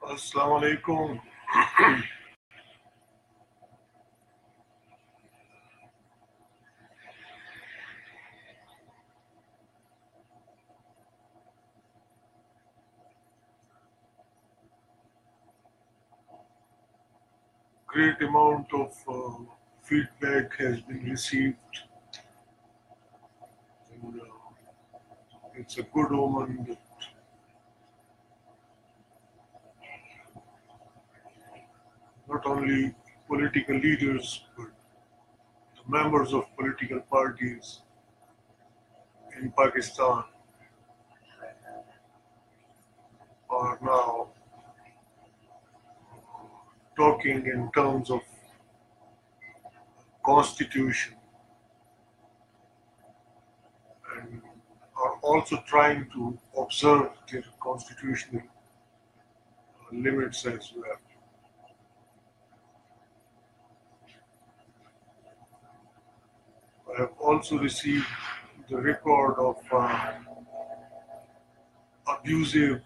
Assalamu alaikum. Great amount of feedback has been received, and it's a good omen that not only political leaders but the members of political parties in Pakistan are now talking in terms of constitution and are also trying to observe their constitutional limits as well. I have also received the record of abusive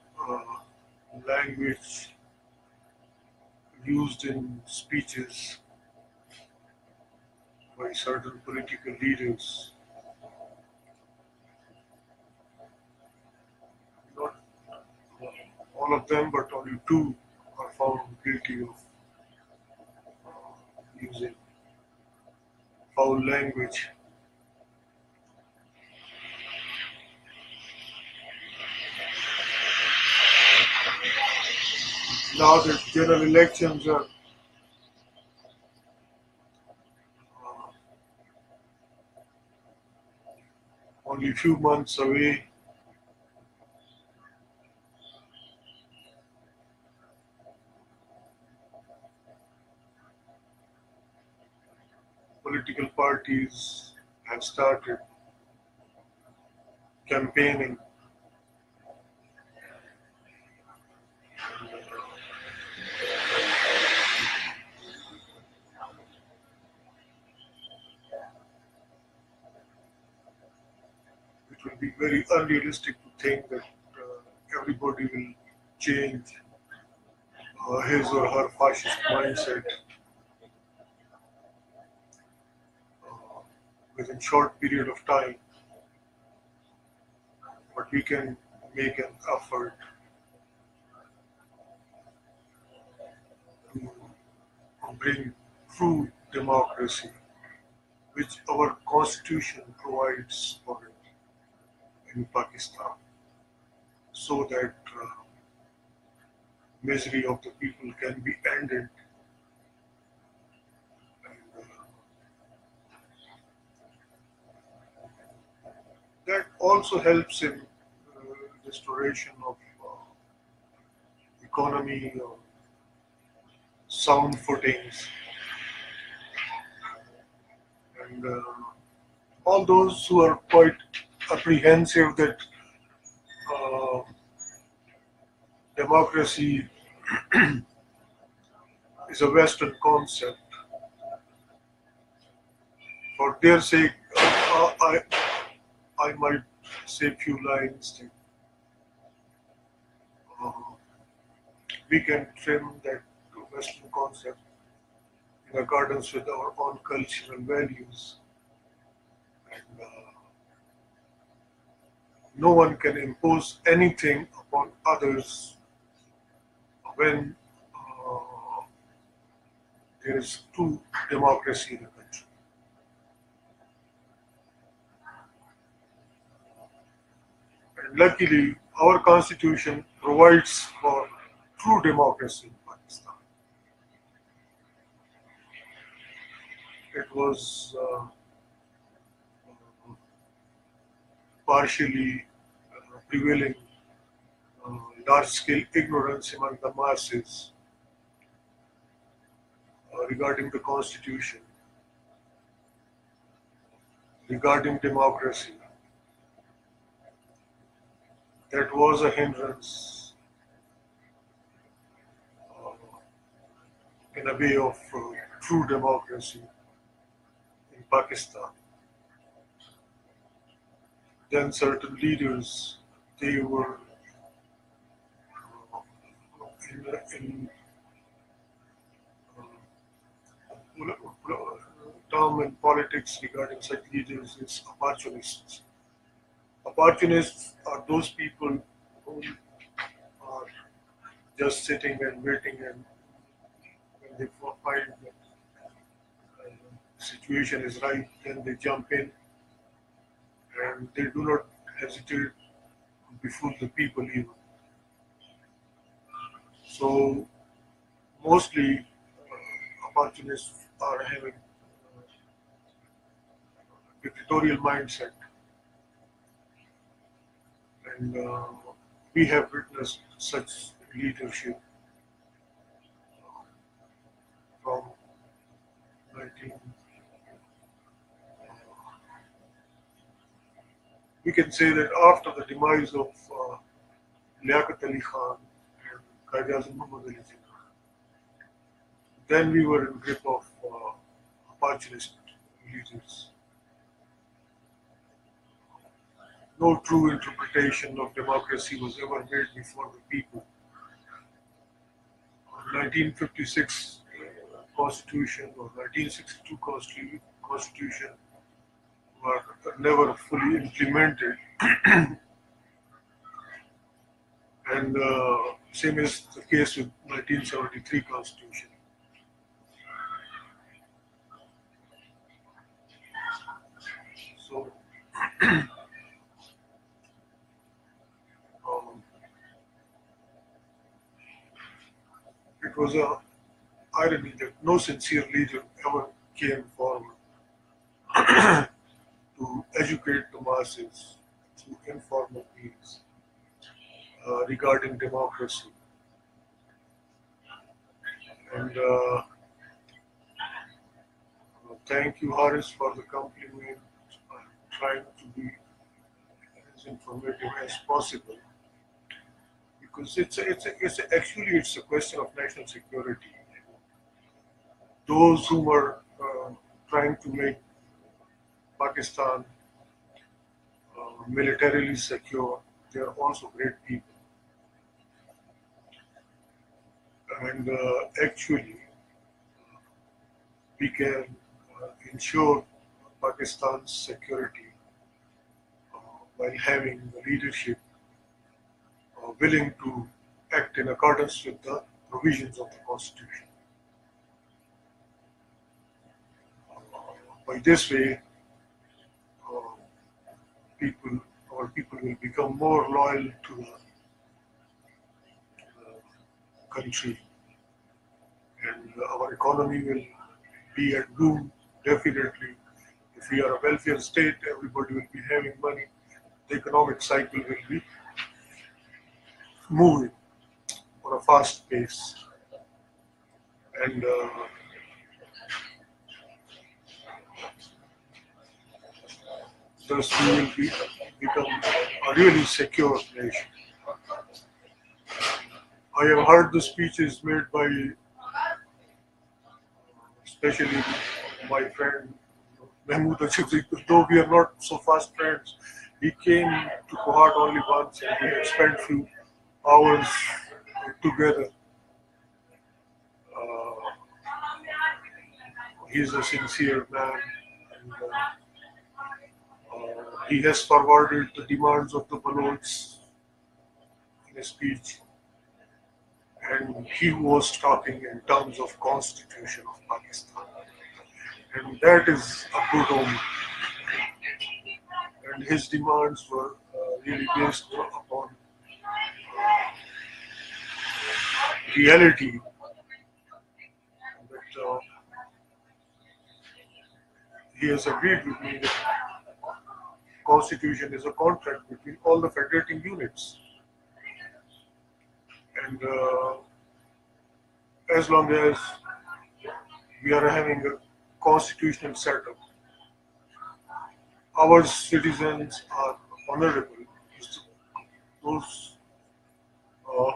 language used in speeches by certain political leaders. Not all of them, but only two are found guilty of using foul language. Now that general elections are only a few months away, political parties have started campaigning. It will be very unrealistic to think that everybody will change his or her fascist mindset within short period of time, but we can make an effort to bring true democracy, which our constitution provides for it in Pakistan, so that misery of the people can be ended. And that also helps in restoration of economy, sound footings, and all those who are quite apprehensive that uh, democracy is a Western concept. For their sake, I might say a few lines that uh, we can trim that Western concept in accordance with our own cultural values. And no one can impose anything upon others when there is true democracy in the country. And luckily, our constitution provides for true democracy in Pakistan. It was partially prevailing large-scale ignorance among the masses regarding the constitution, regarding democracy. That was a hindrance in a way of true democracy in Pakistan. Then certain leaders, they were in term in politics regarding such leaders is opportunists. Opportunists are those people who are just sitting and waiting, and when they find that situation is right, then they jump in and they do not hesitate to befool the people even. So mostly opportunists are having dictatorial mindset, and we have witnessed such leadership from 19. We can say that after the demise of Liaquat Ali Khan and Qaid Azam Muhammad Ali Jinnah, then we were in grip of opportunist leaders. No true interpretation of democracy was ever made before the people. 1956 Constitution or 1962 Constitution were never fully implemented, and same is the case with 1973 Constitution. So it was a irony that no sincere leader ever came forward to educate the masses through informal means regarding democracy. And thank you, Haris, for the compliment. I'm trying to be as informative as possible because it's a question of national security. Those who were trying to make Pakistan militarily secure, they are also great people. And actually, we can ensure Pakistan's security while having the leadership willing to act in accordance with the provisions of the Constitution. By this way, our people will become more loyal to the country, and our economy will be at boom. Definitely, if we are a welfare state, everybody will be having money. The economic cycle will be moving on a fast pace, and thus we will become a really secure nation. I have heard the speeches made by, especially my friend Mahmood Achibzi, though we are not so fast friends. He came to Kohat only once and we had spent few hours together. He is a sincere man, and he has forwarded the demands of the Balochs in a speech, and he was talking in terms of Constitution of Pakistan, and that is a good omen. And his demands were really based upon reality that he has agreed with me that Constitution is a contract between all the federating units, and as long as we are having a constitutional setup, our citizens are honorable. Those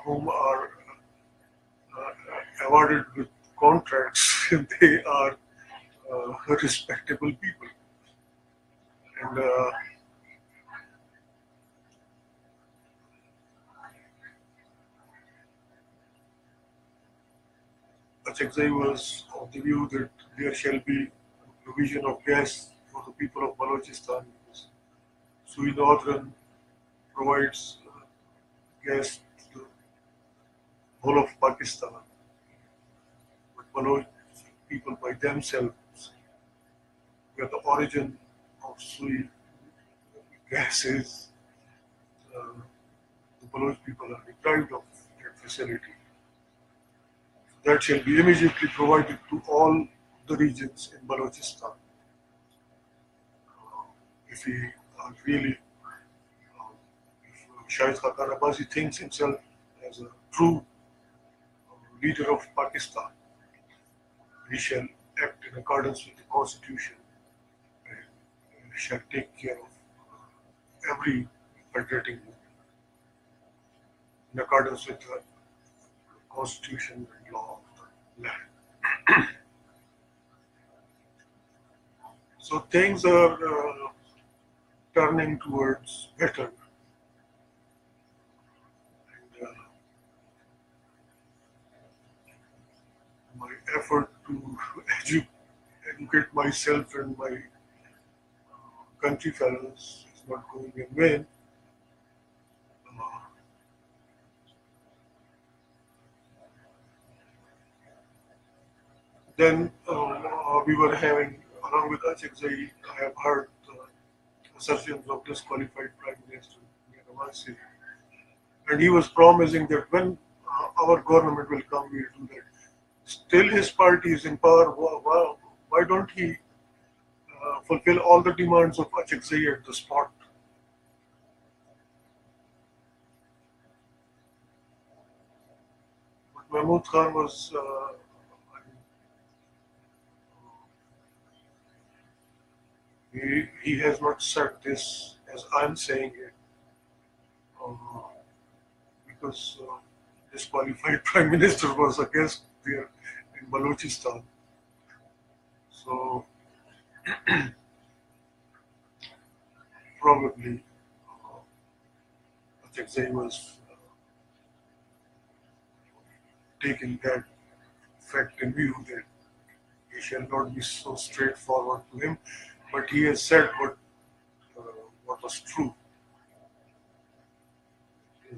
whom are awarded with contracts, they are respectable people. And Achakzai was of the view that there shall be provision of gas for the people of Balochistan. Sui Northern provides gas to the whole of Pakistan, but Baloch people by themselves, where the origin of Sui gas is, uh, the Baloch people are deprived of that facility. That shall be immediately provided to all the regions in Balochistan. If we are really, if Shahid Khaqan Abbasi thinks himself as a true leader of Pakistan, he shall act in accordance with the constitution and shall take care of every federating in accordance with the constitution and law of the land. So things are turning towards better. And my effort to educate myself and my country fellows is not going in vain. Uh, then we were having, along with Achakzai, I have heard assertions of disqualified Prime Minister Nawaz, and he was promising that when our government will come, we will do that. Still, his party is in power. Why don't he fulfill all the demands of Achakzai at the spot? But Mahmood Khan was, he has not said this as I'm saying it, uh, because disqualified Prime Minister was a guest there in Balochistan. So probably Achakzai was taking that fact in view that he shall not be so straightforward to him, but he has said uh, what was true.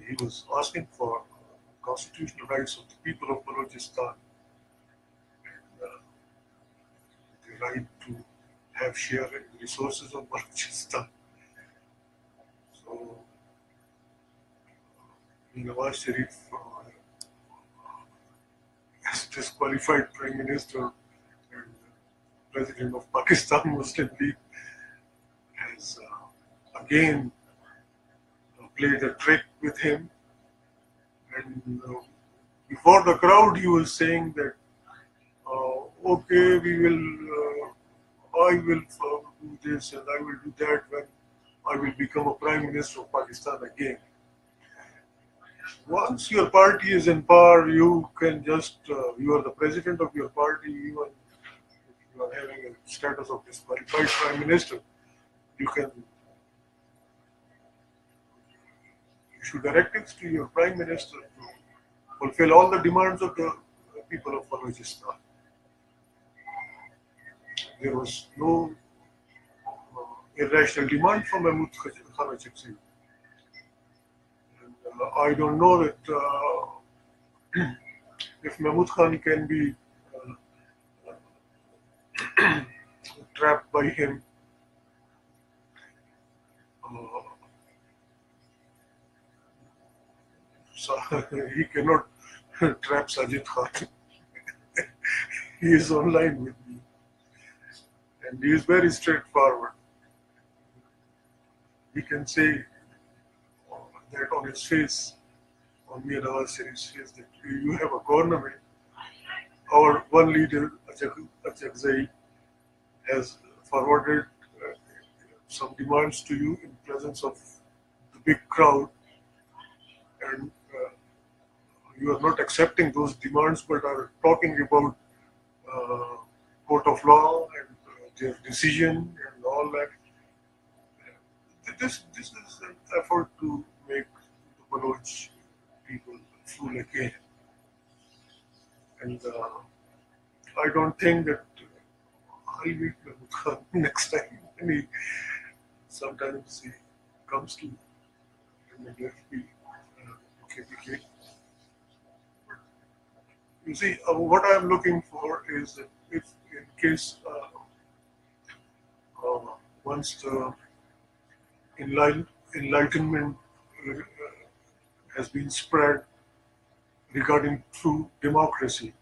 He was asking for constitutional rights of the people of Balochistan, and the right to have share in the resources of Balochistan. So, Nawaz Sharif, as disqualified Prime Minister and President of Pakistan Muslim League, has again played a trick with him. And before the crowd, he was saying that, okay, I will do this and I will do that when I will become a Prime Minister of Pakistan again. Once your party is in power, you can just, you are the president of your party, even if you are having a status of disqualified Prime Minister, you can issue directives to your Prime Minister to fulfill all the demands of the people of Balochistan. There was no irrational demand from Mahmood Khan Achakzai. I don't know that if Mahmood Khan can be trapped by him, so he cannot trap Sajid Khan. He is online with me, and he is very straightforward. He can say that on his face, on me and our series face, that you have a government. Our one leader, Achakzai, has forwarded some demands to you in presence of the big crowd, and you are not accepting those demands, but are talking about court of law and their decision and all that. This is an effort to make the Baloch people fool again. And I don't think that I'll meet him next time. And he sometimes he comes to and left me KPK. You see, what I am looking for is that if in case uh, once the enlightenment uh, has been spread regarding true democracy,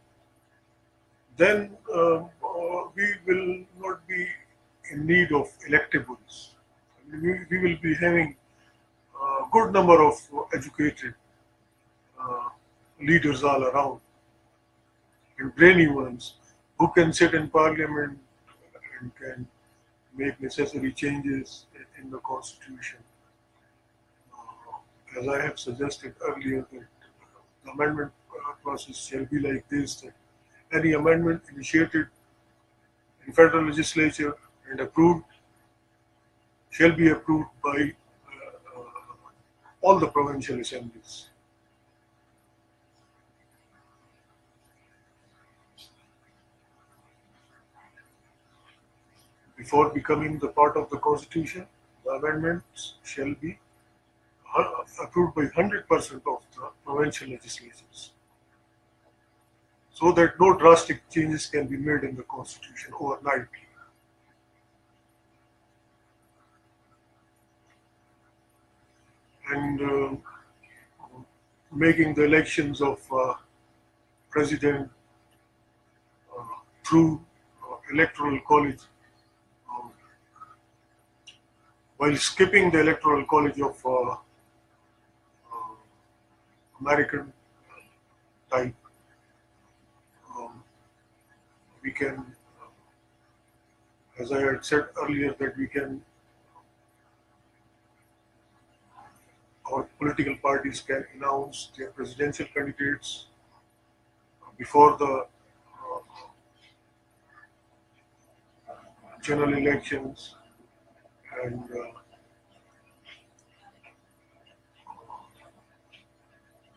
then we will not be in need of electables. I mean, we will be having a good number of educated uh, leaders all around and brainy ones who can sit in parliament and can make necessary changes in the constitution. As I have suggested earlier, that the amendment process shall be like this: that any amendment initiated in federal legislature and approved shall be approved by all the provincial assemblies. Before becoming the part of the constitution, the amendments shall be approved by 100% of the provincial legislatures, so that no drastic changes can be made in the constitution overnight. And making the elections of president uh, through electoral college, um, while skipping the electoral college of American type, um, we can, as I had said earlier, that we can, our political parties can announce their presidential candidates before the general elections, and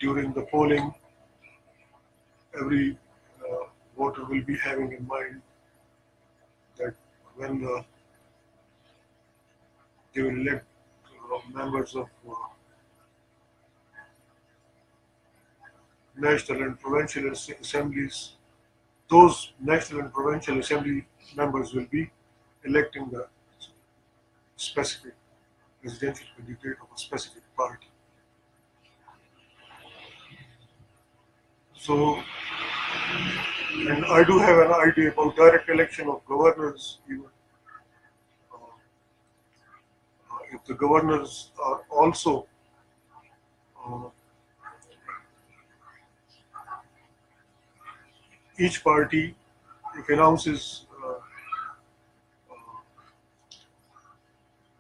during the polling, every voter will be having in mind that when they will elect members of national and provincial assemblies, those national and provincial assembly members will be electing the specific presidential candidate of a specific party. So, and I do have an idea about direct election of governors, even if the governors are also uh, each party, if announces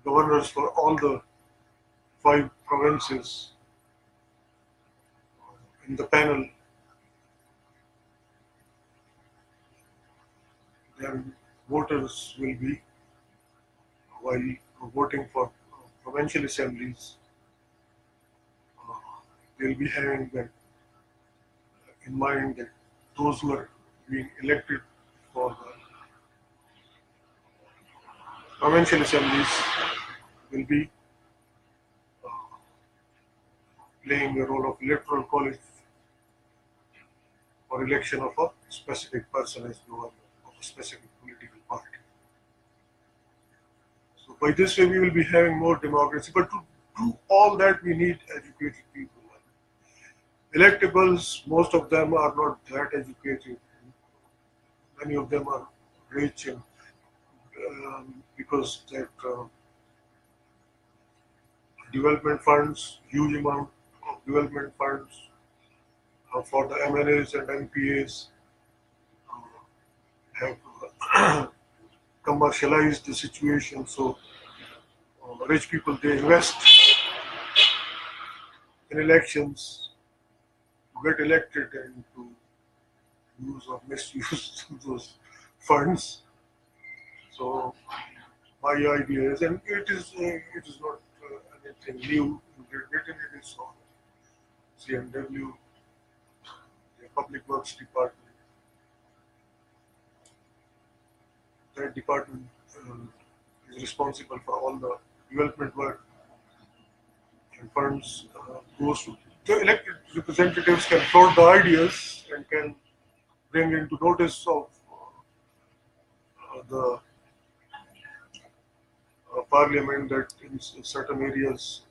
governors for all the 5 provinces in the panel, then voters will be, while voting for provincial assemblies, uh, they'll be having that in mind, that those who are being elected for the provincial assemblies will be playing a role of electoral college for election of a specific person as governor of a specific political party. So by this way we will be having more democracy. But to do all that we need educated people. Electables, most of them are not that educated. Many of them are rich, and because that development funds, huge amount of development funds for the MNAs and MPAs have commercialized the situation. So rich people, they invest in elections to get elected and to use or misuse those funds. So my idea is, and it is not anything new in Great Britain. It is on CMW, the Public Works Department. that department is responsible for all the development work, and funds goes to the elected representatives can float the ideas and can bring into notice of the parliament that in certain areas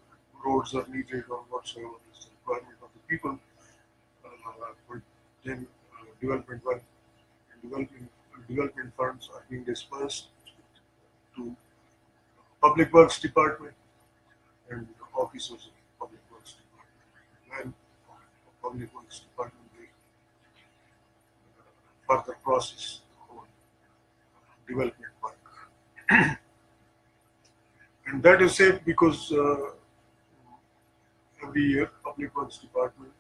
roads are needed or whatsoever is the requirement of the people. But then development work and development funds are being dispersed to public works department and officers of public works department and public works department they further process on development work. And that is safe because every year public works department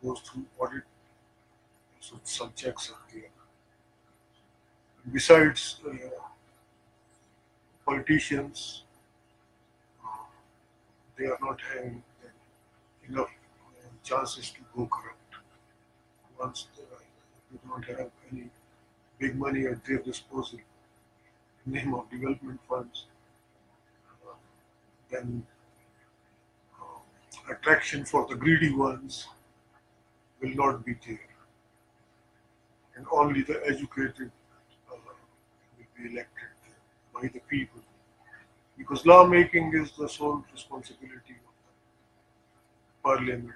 goes through audit, so some checks are there. Besides politicians, they are not having enough chances to go corrupt. Once they don't have any big money at their disposal in the name of development funds, then attraction for the greedy ones will not be there. And only the educated will be elected by the people. Because lawmaking is the sole responsibility of the parliament.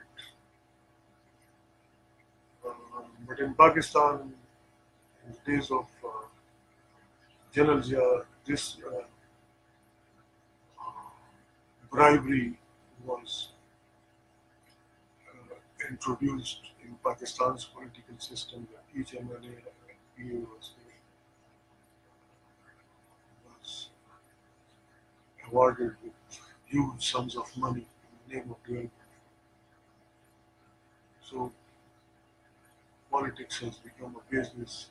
But in Pakistan, in the days of General Zia, this bribery was introduced in Pakistan's political system. That each MLA was awarded with huge sums of money in the name of development. So politics has become a business.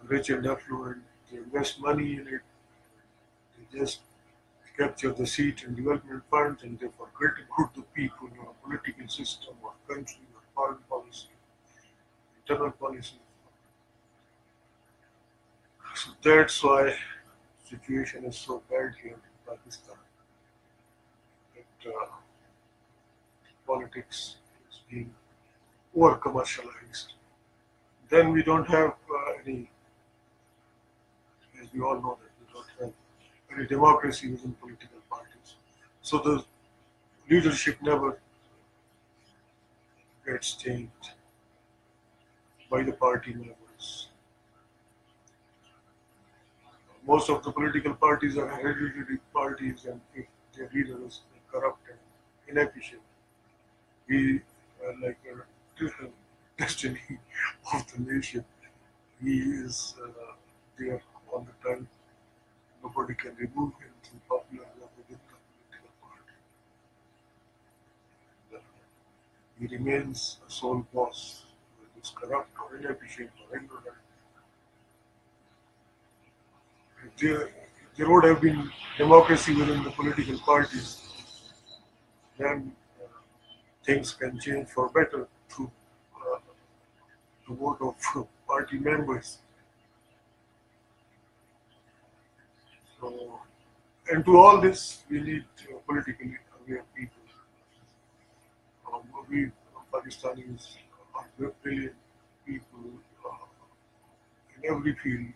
Rich and affluent, they invest money in it. They just capture the seat in development funds and they forget about the people or political system or country or foreign policy, internal policy. So that's why the situation is so bad here in Pakistan. That politics is being over commercialized. Then we don't have any, as we all know, that we don't have any democracy within political parties. So the leadership never gets changed by the party members. Most of the political parties are hereditary parties, and if their leader is corrupt and inefficient, we are like a destiny of the nation. He is there all the time. Nobody can remove him through popular vote within the political party. He remains a sole boss, whether it's corrupt or inefficient or ignorant. If there would have been democracy within the political parties, then things can change for better through the vote of party members. So, and to all this, we need politically aware people. We Pakistanis are brilliant people in every field.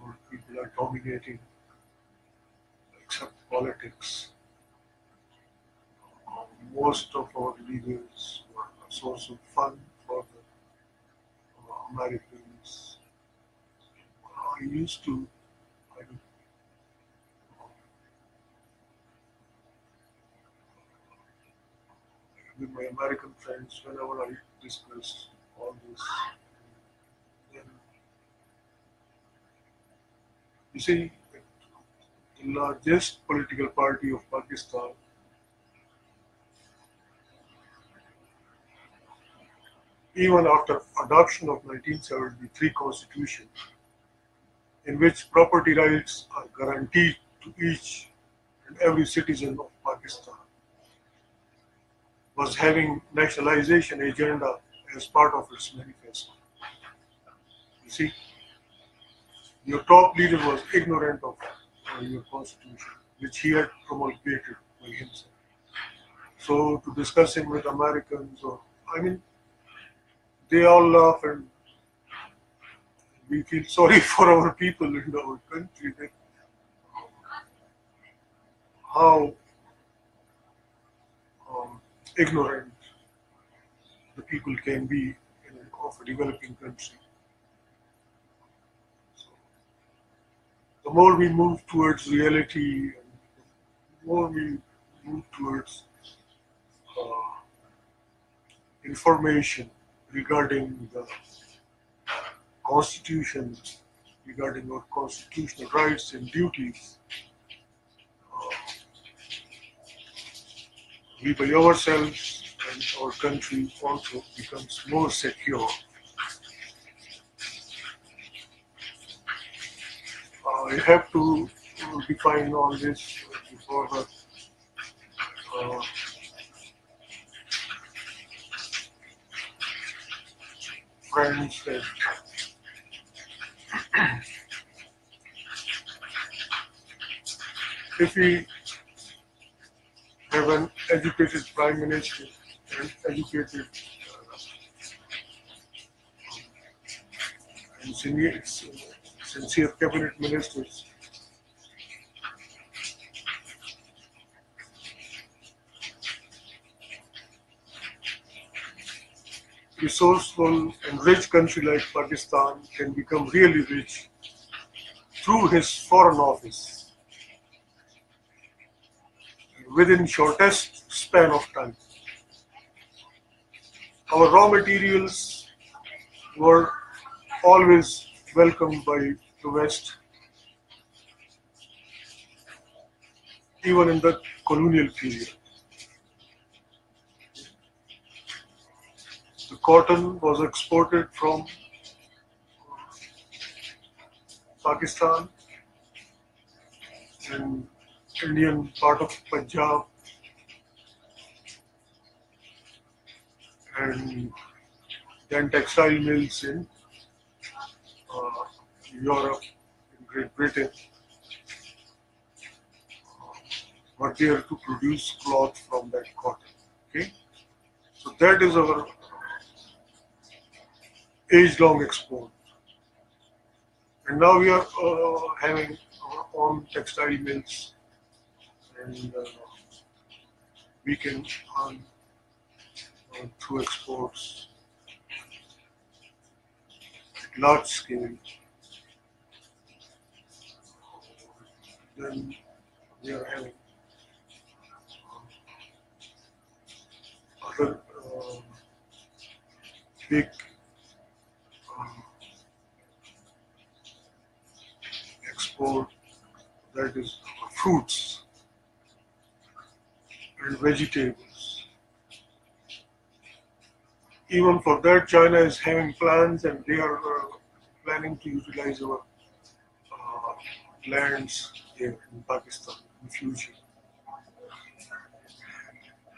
Our people are dominating, except politics. Most of our leaders were a source of fun for the Americans. I used to, I, with my American friends, whenever I discuss all this, then you see, the largest political party of Pakistan even after adoption of 1973 constitution, in which property rights are guaranteed to each and every citizen of Pakistan, was having nationalization agenda as part of its manifesto. You see, your top leader was ignorant of your constitution, which he had promulgated by himself. So to discussing with Americans, or I mean, they all laugh, and we feel sorry for our people in our country that how ignorant the people can be of a developing country. So the more we move towards reality, and the more we move towards uh, information regarding the Constitution, regarding our constitutional rights and duties, uh, we by ourselves and our country also becomes more secure. I have to define all this before the uh, friends that if we have an educated prime minister and educated and sincere cabinet ministers, resourceful and rich country like Pakistan can become really rich through his foreign office within shortest span of time. Our raw materials were always welcomed by the West, even in the colonial period. The cotton was exported from Pakistan and Indian part of Punjab and then textile mills in uh, Europe, in Great Britain, were there to produce cloth from that cotton. Okay, so that is our age-long export. And now we are having our own textile mills, and we can earn through exports at large scale. Then we are having other big um, export, that is fruits and vegetables. Even for that, China is having plans, and they are planning to utilize our uh, lands here in Pakistan in future.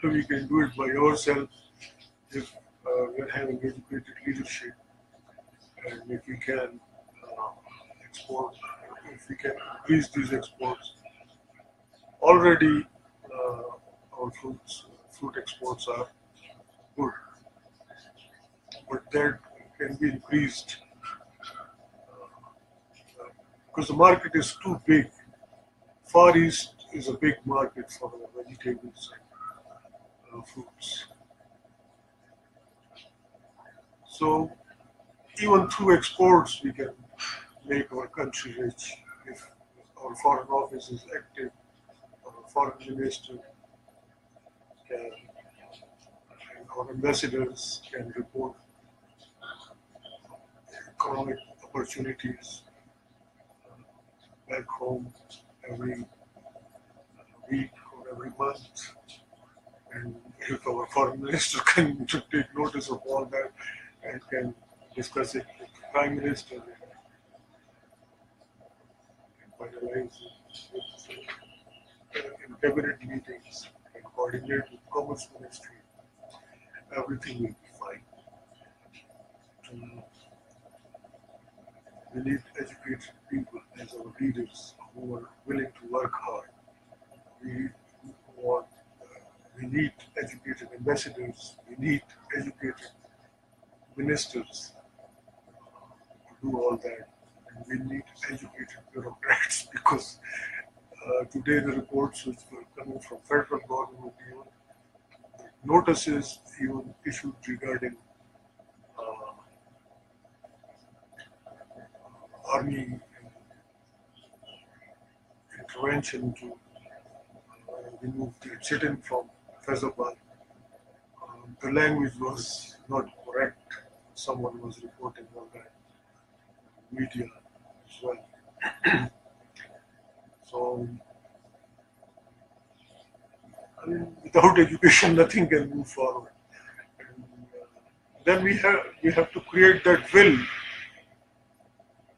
So we can do it by ourselves if we are having educated leadership, and if we can uh, export, if we can increase these exports. Already, our fruit exports are good, but that can be increased because the market is too big. Far East is a big market for the vegetables and fruits. So even through exports, we can make our country rich if our foreign office is active. Our foreign minister can, and our ambassadors can report economic opportunities back home every week or every month. And if our foreign minister can take notice of all that and can discuss it with the prime minister and finalize it in cabinet meetings and coordinate with commerce ministry, everything will be fine. And we need educated people as our leaders who are willing to work hard. We want, we need educated ambassadors. We need educated ministers to do all that. And we need educated bureaucrats because today the reports which were coming from federal government, even notices even issued regarding uh, army intervention to remove the incident from Faizabad. The language was not correct. Someone was reporting on that media as well. So, I mean, without education, nothing can move forward. And, then we have to create that will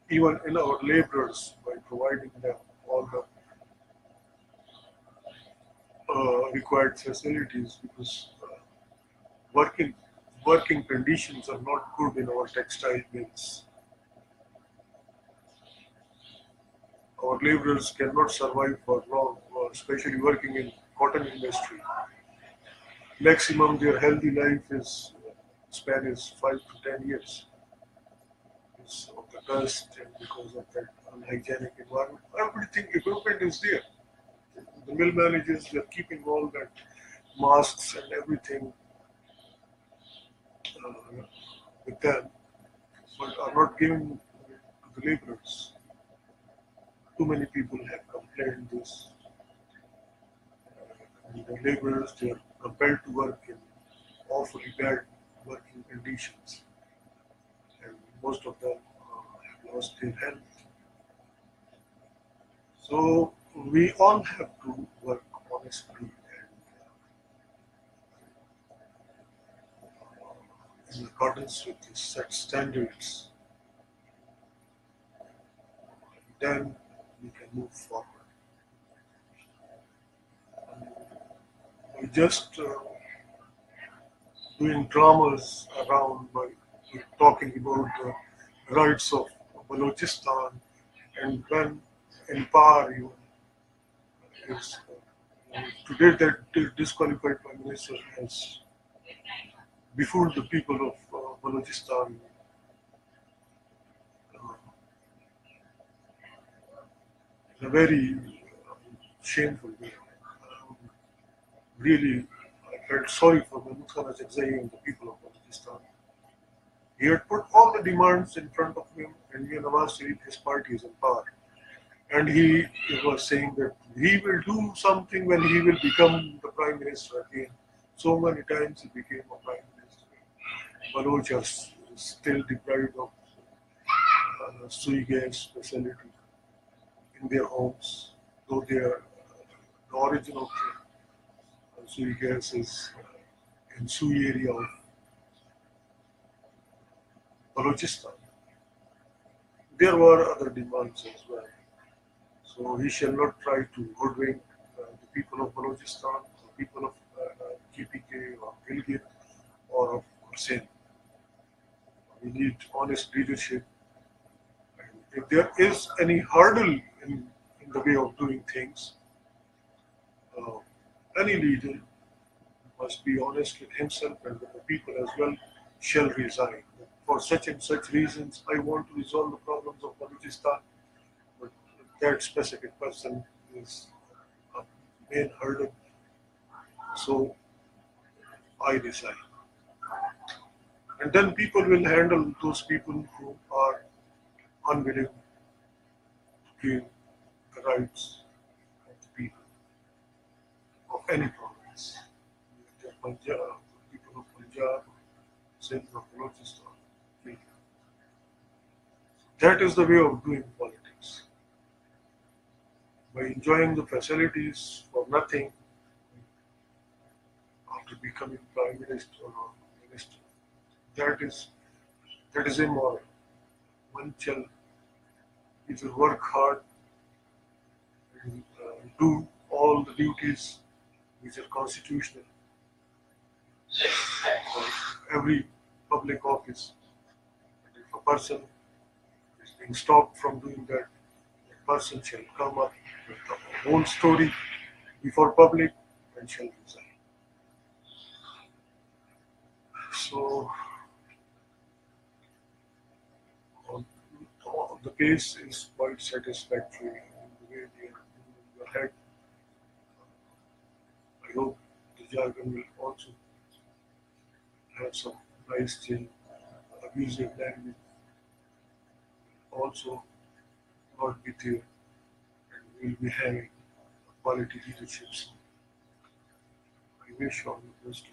even in our laborers by providing them all the required facilities because working working conditions are not good in our textile mills. Our laborers cannot survive for long, especially working in cotton industry. Maximum their healthy life is span is 5 to 10 years because of the dust and because of that unhygienic environment. Everything equipment is there. The mill managers are keeping all that masks and everything uh, with them, but are not giving to the laborers. Too many people have complained this. And the laborers they are compelled to work in awfully bad working conditions, and most of them have lost their health. So we all have to work honestly and in accordance with the set standards. Then we can move forward. We just doing dramas around by talking about the rights of Balochistan, and when in power you is today that disqualified prime minister has befooled the people of Balochistan uh, in a very shameful way. Really, I felt sorry for Mahmoud Khan Achakzai and the people of Balochistan. He had put all the demands in front of him, and Nawaz Sharif, his party is in power. And he was saying that he will do something when he will become the prime minister again. So many times he became a prime minister. Baloch are still deprived of sui gas facility in their homes, though they are, the origin of the sui gas is in Sui area of Balochistan. There were other demands as well. So he shall not try to hoodwink the people of Balochistan, the people of GPK or Gilgit or of Hussein. We need honest leadership. And if there is any hurdle in the way of doing things, uh, any leader must be honest with himself and with the people as well shall resign. For such and such reasons, I want to resolve the problems of Balochistan, but that specific person is a main hurdle, so I resign. And then people will handle those people who are unwilling to give the rights of the people of any province. The Punjab, the people of Punjab, Sindh or Balochistan. That is the way of doing politics. By enjoying the facilities for nothing after becoming prime minister or minister. That is that is immoral. One shall either work hard and do all the duties which are constitutional for every public office, person is being stopped from doing that, the person shall come up with the whole story before public and shall resign. So on, the case is quite satisfactory in the way they are moving ahead. I hope the jargon will also have some nice change. Abusive language also not be there, and we'll be having quality leadership. I wish all the best.